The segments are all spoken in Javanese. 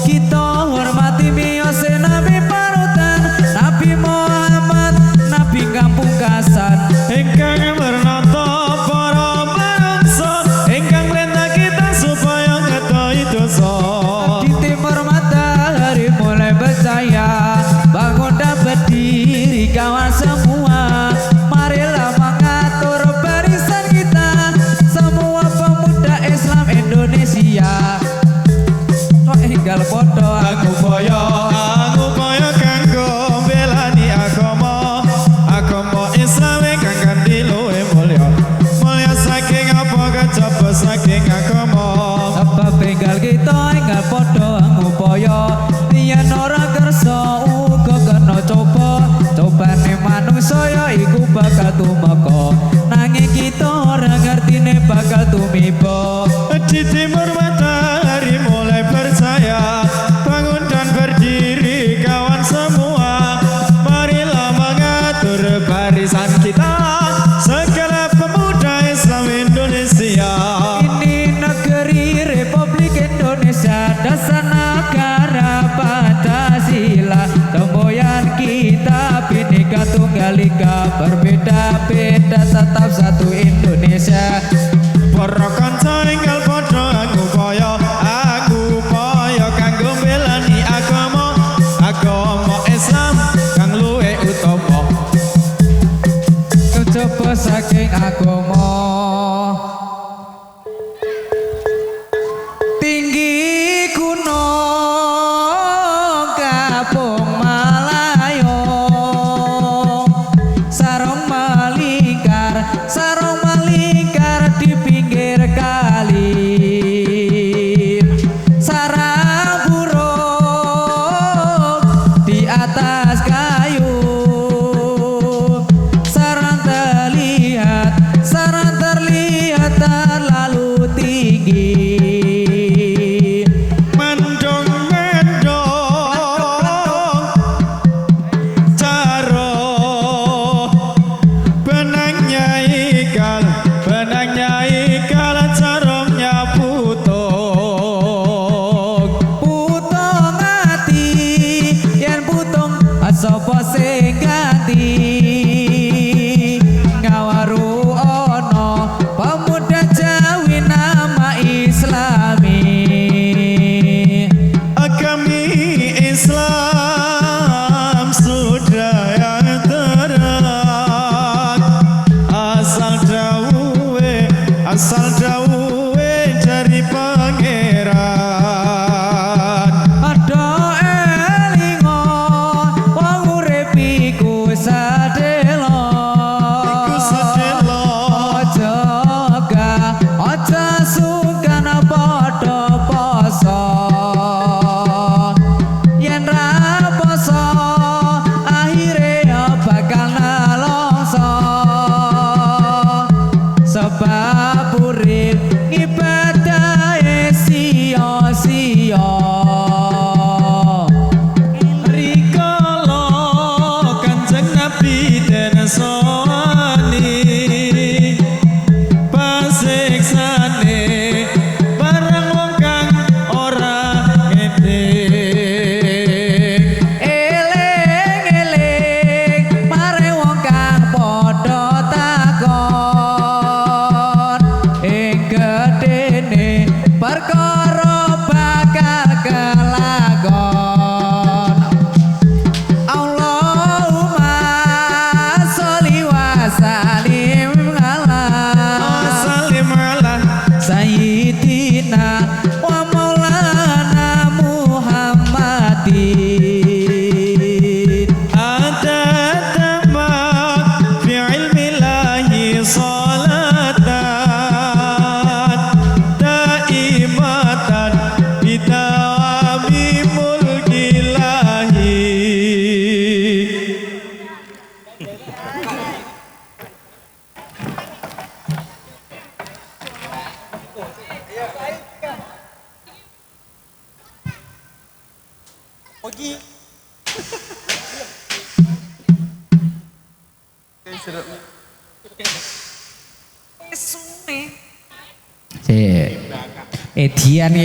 kita hormati miyose Nabi panutan Nabi Muhammad Nabi kampung kasan ingkang bernata para manungsa ingkang perintah kita supaya ngetahui dosa di timur matahari mulai bercahaya bangun dan berdiri kawan semua marilah mengatur barisan kita semua pemuda Islam Indonesia tinggal foto aku koyo kanggo belani agama Islam ingkang kanthi luwih mulya saking apa kejaba saking agama sebab tinggal kita tinggal foto ngupaya yen ora kersa uga kena cobane manungsa ya iku bakal tumeka nanging kita ora ngertine bakal tumiba di timur matahari mulai percaya bangun dan berdiri kawan semua marilah mengatur barisan kita segala pemuda Islam Indonesia ini negeri Republik Indonesia dasar negara Pancasila semboyan kita Bhinneka Tunggal Ika berbeda-beda tetap satu Indonesia para kanca tinggal padha aku kaya kanggo belani agama Islam kang luwih utama coba saking agama tinggi gunung Kapung Malayong sarung melingkar di pinggir kali sarang burung di atas kayu sarang terlihat terlalu tinggi mendong caro benangnya ikal carongnya putung ati yen putung sapa sing ganti ngawaru ana pemuda Jawi nama Islami agami Islam sudah yang terang asal dawuhe dari pangeran ada elingo wong urip iku sadelo aja sungkan padha poso yen ra poso akhire bakal nelongso sebab urip ibadahe sia-sia rikala Kanjeng Nabi den sowani pasiksane bareng wong kang ora ngedek eling-eling mare wong kang padha takon ing gedene perkara bakal kelakon Allahumma sholli wa sallim ala sayyidina wa maulana Muhammadin ada tamak fi ilmillahi salatan daimatan bidawami mulkillahi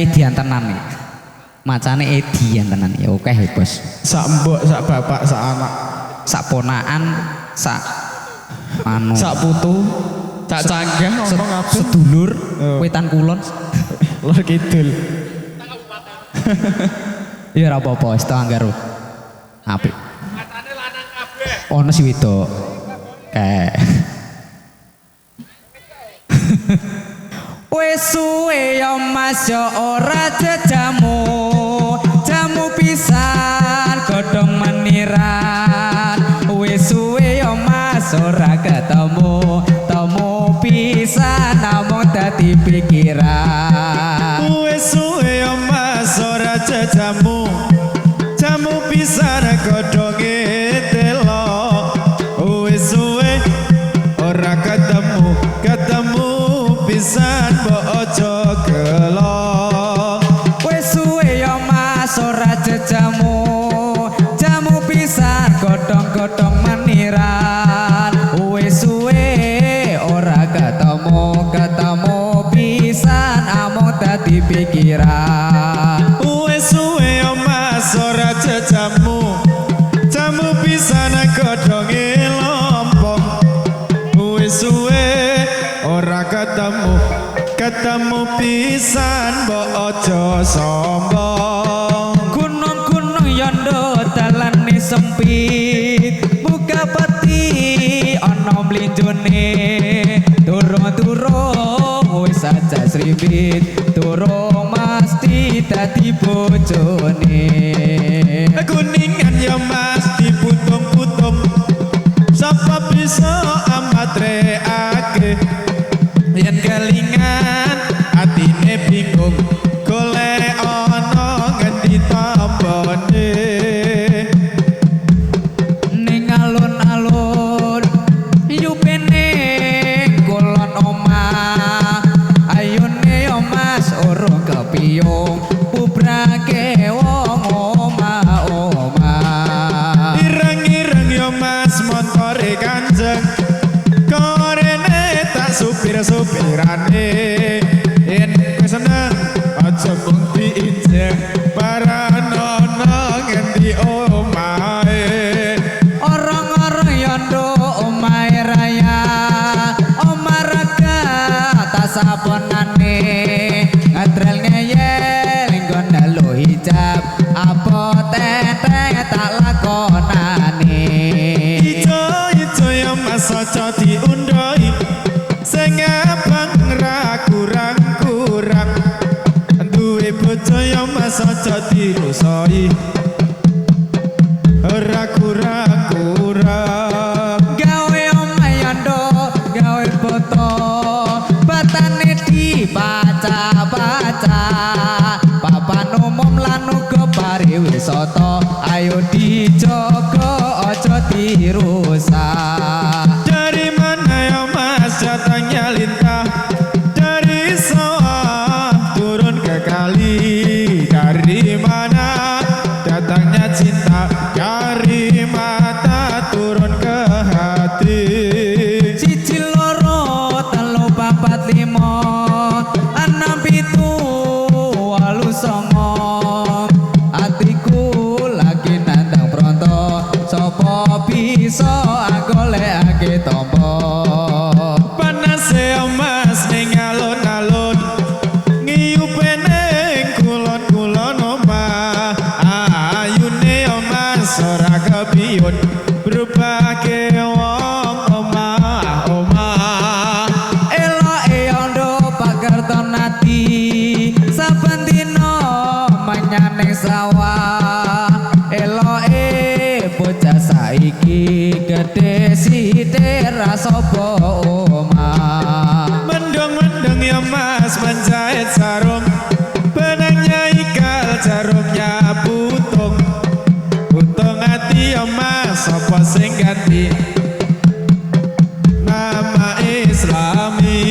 Edian tenan nih. Macane Edi tenan ya oke ya bos. Sak mbok, sak bapak, sak anak, Sak ponaan, sak anu. sak putu, sak canggah ngomong kabeh. Sedulur Oh. Wetan Kulon. Lor kidul. Ya ora apa-apa wis tanggar. Apik. Matane lanang kabeh. Ono si wedok. Kayak wis suwe ya Mas ya ora jejamu. Jamu pisan godhong meniran. Wis suwe ya Mas ora ketemu. Temu pisan namung dadi pikiran. Wis suwe ya Mas ora jajamu. Jamu pisan godhonge telo. Wis suwe ora ketemu, ketemu pisan mbok aja gelo. Wis suwe ya Mas ora jejamu. Jamu pisan godhong-godhong meniran. Wis suwe ora ketemu, ketemu pisan amung dadi pikiran. Wis suwe ya Mas ora jajamu. Jamu pisan godhonge lompong. Wis suwe ora ketemu, ketemu pisan mbok aja sombong. Gunung-gunung yondo dalane sempit. Buka peti ana mlinjone. Durung-durung wis aja sriwit. Durung mesti dadi bojone. Kuningan ya Mas diputung-putung. Sapa bisa amatreake yen kelingan atine bingung golek ana ngendi tambane. Ning alun-alun yupene kulon omah. Ayune yo Mas urung kepiyung bubrake wong omah-omah. Ireng-ireng ya Mas montore kanjeng. Korene tak supir-supirane. Yen kowe seneng aja mung diinjek paranono ngendi omahe. Orang-orang yondo omahe raya. Omah raga tak saponane. Ngadrel ngeyel nggon dalu hijab. Apa teteh tak lakonane. Ijo-ijo ya Mas aja diundoi. Sing abang ra kurang-kurang. Duwe bojo ya Mas aja dirusoi. Ora kurang-kurang. Gawe omah yondo gawe foto. Batane dibaca-baca. Papan umum lan uga pariwisata. Ayo dijogo aja dirusak. Dari mana ya Mas datangnya lintah? Dari sawah turun ke kali. Dari mana datangnya cinta? Dari mata turun ke hati. Siji loro telu papat limo enam pitu walu songo. Atiku lagi nandang pronto. Sopo bisa golekake tombo. Panas ya Mas ning alun-alun. Ngiyupe ning kulon-kulon omah. Ayune ya Mas ora kepiyun berubahke wong omah-omah. Eloke yondo pakerton ati. Saben dina menyane sawah. Eloke bocah saiki gedhe sithik ra sapa omah. Mendung-mendung ya Mas menjahit sarung. Benangnya ikal jarumnya putung. Putung hati ya Mas apa sing ganti nama Islami.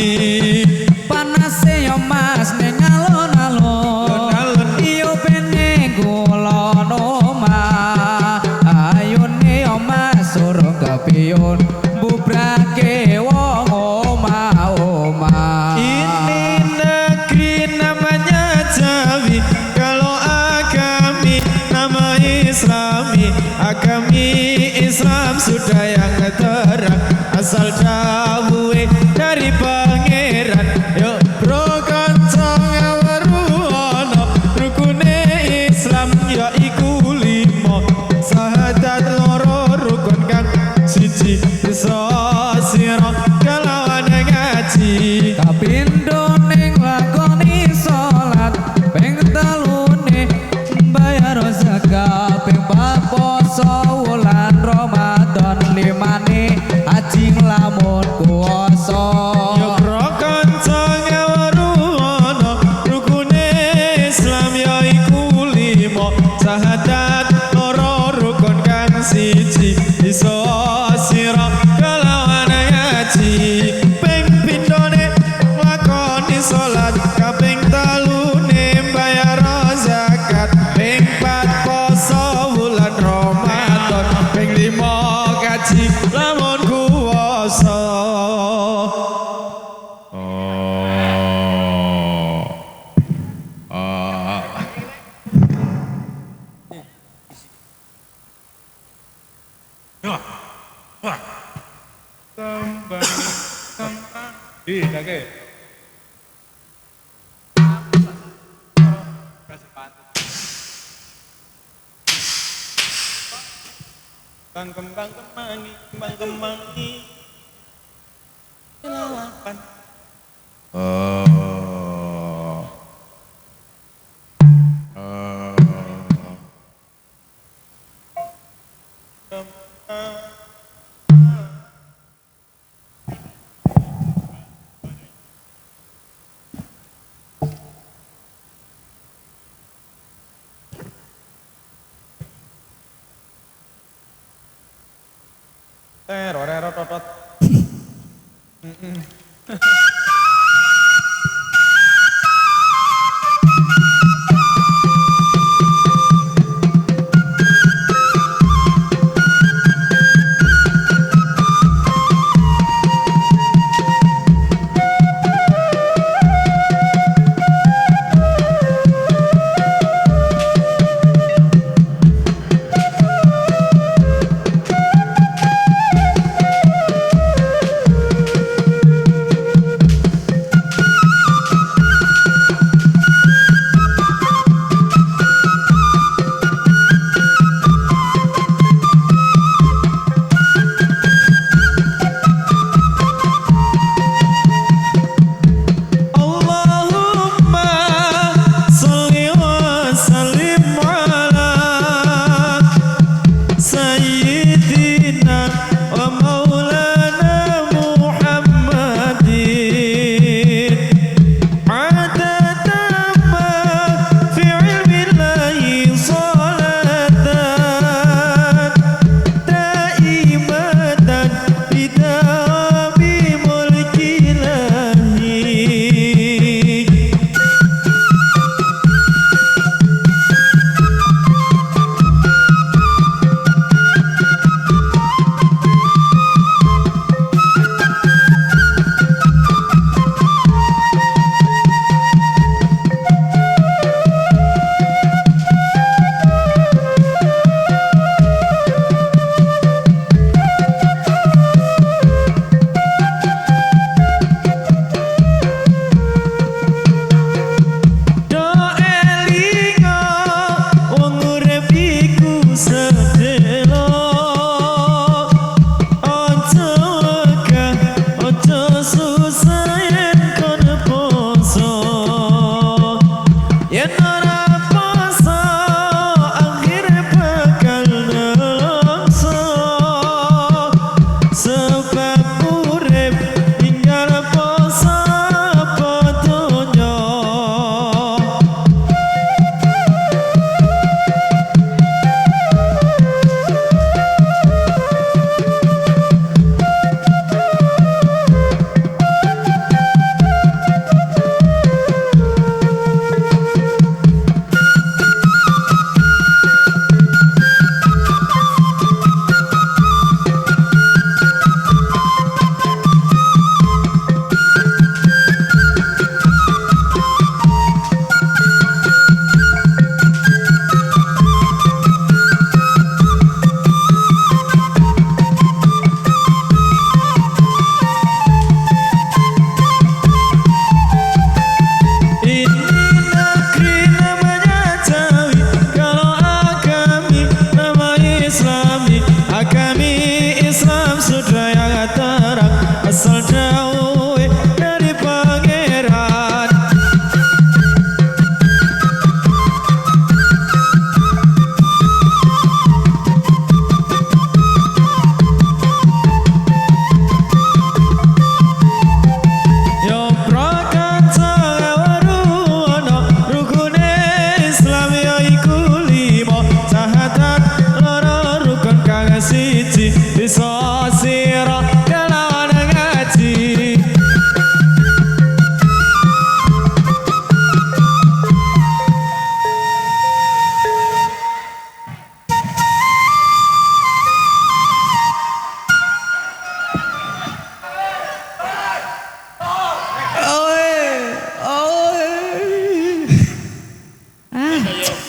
Panase yo Mas ning alun-alun. Alun-alun. Iyo pene kulon omah. Ayune yo Mas urung kepiyun bubrake wong omah. sudah yang terang asal dawuhe dari pangeran yo bro kanca ngaweruana rukune Islam ya iku limo sahadat loro rukun kang siji bisa sira kelawan ngaji Kapindo ning lakoni salat ping telune bayar zakat ping poso wulan Ramadan limane haji lamun kuwasa yo bro kanca ngaweruana rukune Islam ya iku limo sahadat loro rukun kang siji bisa sira kelawan ngaji ping pindhone lakoni salat kaping telune bayar zakat ping pat poso wulan Ramadan ping limo kaji lamun kuwasa Kembang kemangi, kembang kemangi. Lawan. Teror totot.